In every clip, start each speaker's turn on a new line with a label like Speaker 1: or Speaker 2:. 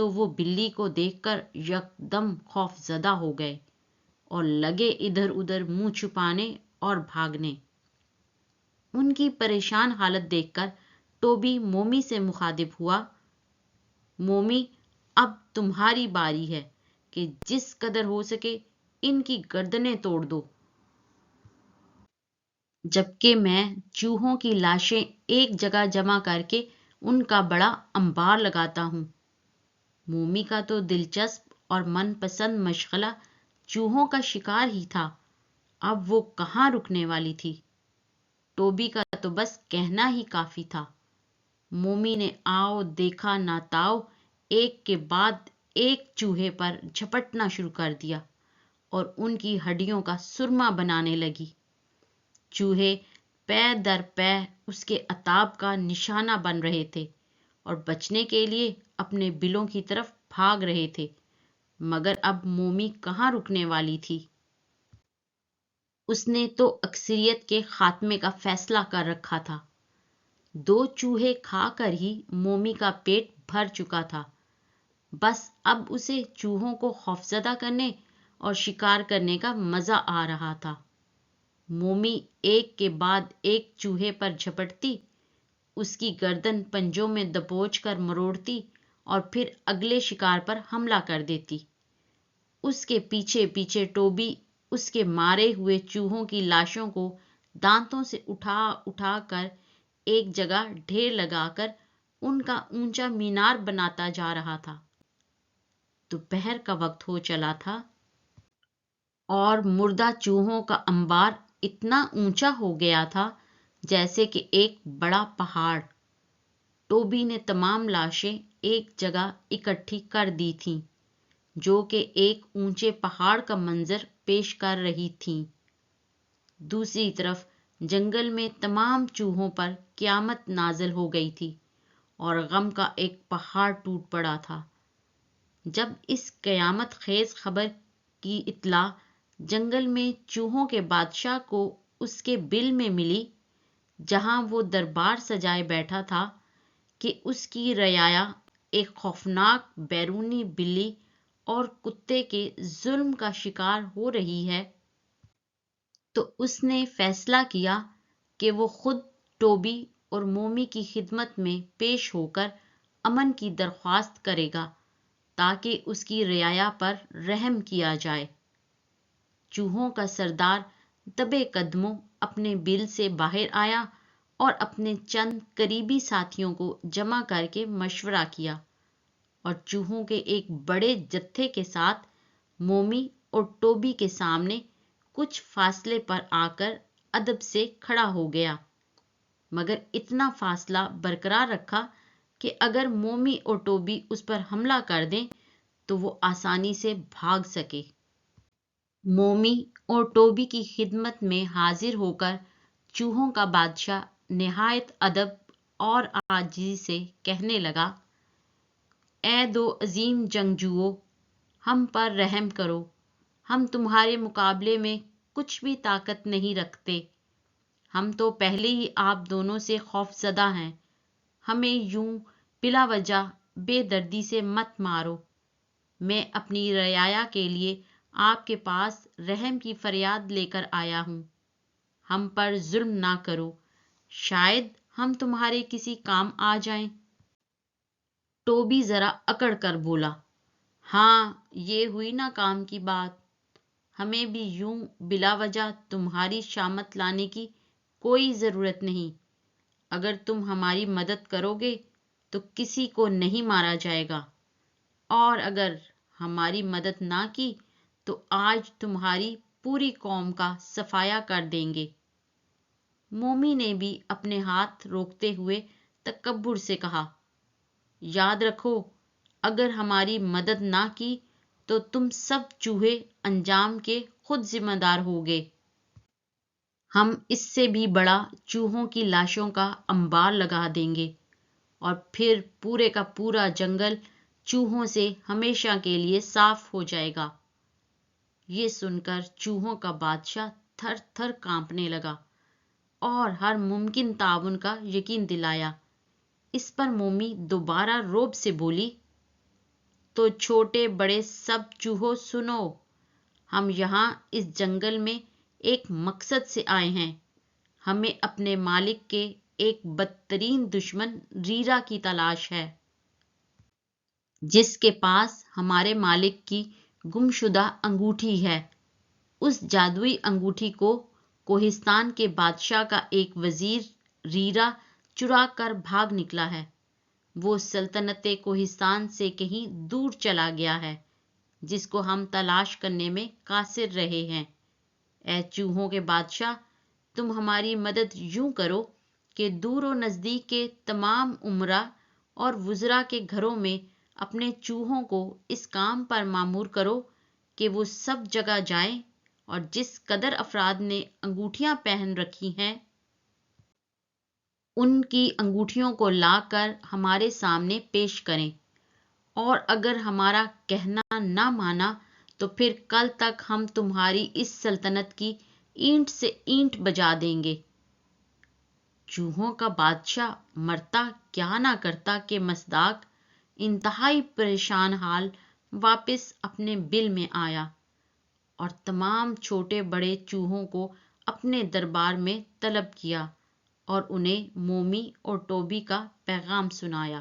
Speaker 1: تو وہ بلی کو دیکھ کر یکدم خوف زدہ ہو گئے اور لگے ادھر ادھر منہ چھپانے اور بھاگنے۔ ان کی پریشان حالت دیکھ کر ٹوبی مومی سے مخاطب ہوا، مومی، اب تمہاری باری ہے کہ جس قدر ہو سکے ان کی گردنیں توڑ دو، جبکہ میں چوہوں کی لاشیں ایک جگہ جمع کر کے ان کا بڑا انبار لگاتا ہوں۔ مومی کا تو دلچسپ اور من پسند مشغلہ چوہوں کا شکار ہی تھا، اب وہ کہاں رکنے والی تھی؟ ٹوبی کا تو بس کہنا ہی کافی تھا۔ مومی نے آؤ دیکھا نہ تاؤ ایک کے بعد ایک چوہے پر جھپٹنا شروع کر دیا اور ان کی ہڈیوں کا سرما بنانے لگی۔ چوہے پے در پے اس کے عتاب کا نشانہ بن رہے تھے اور بچنے کے لیے اپنے بلوں کی طرف بھاگ رہے تھے، مگر اب مومی کہاں رکنے والی تھی؟ اس نے تو اکثریت کے خاتمے کا فیصلہ کر رکھا تھا۔ 2 چوہے کھا کر ہی مومی کا پیٹ بھر چکا تھا، بس اب اسے چوہوں کو خوفزدہ کرنے اور شکار کرنے کا مزہ آ رہا تھا۔ مومی ایک کے بعد ایک چوہے پر جھپٹتی، اس کی گردن پنجوں میں دبوچ کر مروڑتی اور پھر اگلے شکار پر حملہ کر دیتی۔ اس کے پیچھے پیچھے ٹوبی اس کے مارے ہوئے چوہوں کی لاشوں کو دانتوں سے اٹھا اٹھا کر ایک جگہ ڈھیر لگا کر ان کا اونچا مینار بناتا جا رہا تھا۔ دوپہر کا وقت ہو چلا تھا اور مردہ چوہوں کا انبار اتنا اونچا ہو گیا تھا جیسے کہ ایک بڑا پہاڑ۔ ٹوبی نے تمام لاشیں ایک جگہ اکٹھی کر دی تھیں، جو کہ ایک اونچے پہاڑ کا منظر پیش کر رہی تھیں۔ دوسری طرف جنگل میں تمام چوہوں پر قیامت نازل ہو گئی تھی اور غم کا ایک پہاڑ ٹوٹ پڑا تھا۔ جب اس قیامت خیز خبر کی اطلاع جنگل میں چوہوں کے بادشاہ کو اس کے بل میں ملی، جہاں وہ دربار سجائے بیٹھا تھا، کہ اس کی رعایا ایک خوفناک بیرونی بلی اور کتے کے ظلم کا شکار ہو رہی ہے، تو اس نے فیصلہ کیا کہ وہ خود ٹوبی اور مومی کی خدمت میں پیش ہو کر امن کی درخواست کرے گا تاکہ اس کی رعایا پر رحم کیا جائے۔ چوہوں کا سردار دبے قدموں اپنے بل سے باہر آیا اور اپنے چند قریبی ساتھیوں کو جمع کر کے مشورہ کیا اور چوہوں کے ایک بڑے جتھے کے ساتھ مومی اور ٹوبی کے سامنے کچھ فاصلے پر آ کر ادب سے کھڑا ہو گیا، مگر اتنا فاصلہ برقرار رکھا کہ اگر مومی اور ٹوبی اس پر حملہ کر دیں تو وہ آسانی سے بھاگ سکے۔ مومی اور ٹوبی کی خدمت میں حاضر ہو کر چوہوں کا بادشاہ نہایت ادب اور عاجزی سے کہنے لگا، اے 2 عظیم جنگجوؤں، ہم پر رحم کرو، ہم تمہارے مقابلے میں کچھ بھی طاقت نہیں رکھتے، ہم تو پہلے ہی آپ دونوں سے خوف زدہ ہیں، ہمیں یوں بلا وجہ بے دردی سے مت مارو، میں اپنی رعایا کے لیے آپ کے پاس رحم کی فریاد لے کر آیا ہوں، ہم پر ظلم نہ کرو، شاید ہم تمہارے کسی کام آ جائیں۔ ٹوبی ذرا اکڑ کر بولا، ہاں یہ ہوئی نا کام کی بات، ہمیں بھی یوں بلا وجہ تمہاری شامت لانے کی کوئی ضرورت نہیں، اگر تم ہماری مدد کرو گے تو کسی کو نہیں مارا جائے گا، اور اگر ہماری مدد نہ کی تو آج تمہاری پوری قوم کا صفایا کر دیں گے۔ مومی نے بھی اپنے ہاتھ روکتے ہوئے تکبر سے کہا، یاد رکھو اگر ہماری مدد نہ کی تو تم سب چوہے انجام کے خود ذمہ دار ہوگے، ہم اس سے بھی بڑا چوہوں کی لاشوں کا انبار لگا دیں گے اور پھر پورے کا پورا جنگل چوہوں سے ہمیشہ کے لیے صاف ہو جائے گا۔ یہ سن کر چوہوں کا بادشاہ تھر تھر کانپنے لگا اور ہر ممکن تعاون کا یقین دلایا۔ اس پر مومی دوبارہ رعب سے بولی، تو چھوٹے بڑے سب چوہوں سنو، ہم یہاں اس جنگل میں ایک مقصد سے آئے ہیں۔ ہمیں اپنے مالک کے ایک بدترین دشمن ریرا کی تلاش ہے، جس کے پاس ہمارے مالک کی گمشدہ انگوٹھی ہے۔ اس جادوئی انگوٹھی کو کوہستان کے بادشاہ کا ایک وزیر ریرا چرا کر بھاگ نکلا ہے۔ وہ سلطنت کوہستان سے کہیں دور چلا گیا ہے، جس کو ہم تلاش کرنے میں قاصر رہے ہیں۔ اے چوہوں کے بادشاہ، تم ہماری مدد یوں کرو کہ دور و نزدیک کے تمام امراء اور وزراء کے گھروں میں اپنے چوہوں کو اس کام پر مامور کرو کہ وہ سب جگہ جائیں اور جس قدر افراد نے انگوٹھیاں پہن رکھی ہیں ان کی انگوٹھیوں کو لا کر ہمارے سامنے پیش کریں، اور اگر ہمارا کہنا نہ مانا تو پھر کل تک ہم تمہاری اس سلطنت کی اینٹ سے اینٹ بجا دیں گے۔ چوہوں کا بادشاہ مرتا کیا نہ کرتا کہ مصداق انتہائی پریشان حال واپس اپنے بل میں آیا اور تمام چھوٹے بڑے چوہوں کو اپنے دربار میں طلب کیا اور انہیں مومی اور ٹوبی کا پیغام سنایا۔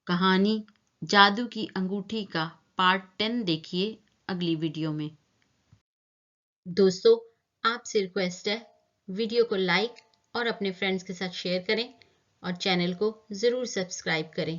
Speaker 1: کہانی جادو کی انگوٹھی کا پارٹ 10 دیکھیے اگلی ویڈیو میں۔ دوستو، آپ سے ریکویسٹ ہے ویڈیو کو لائک اور اپنے فرینڈز کے ساتھ شیئر کریں اور چینل کو ضرور سبسکرائب کریں۔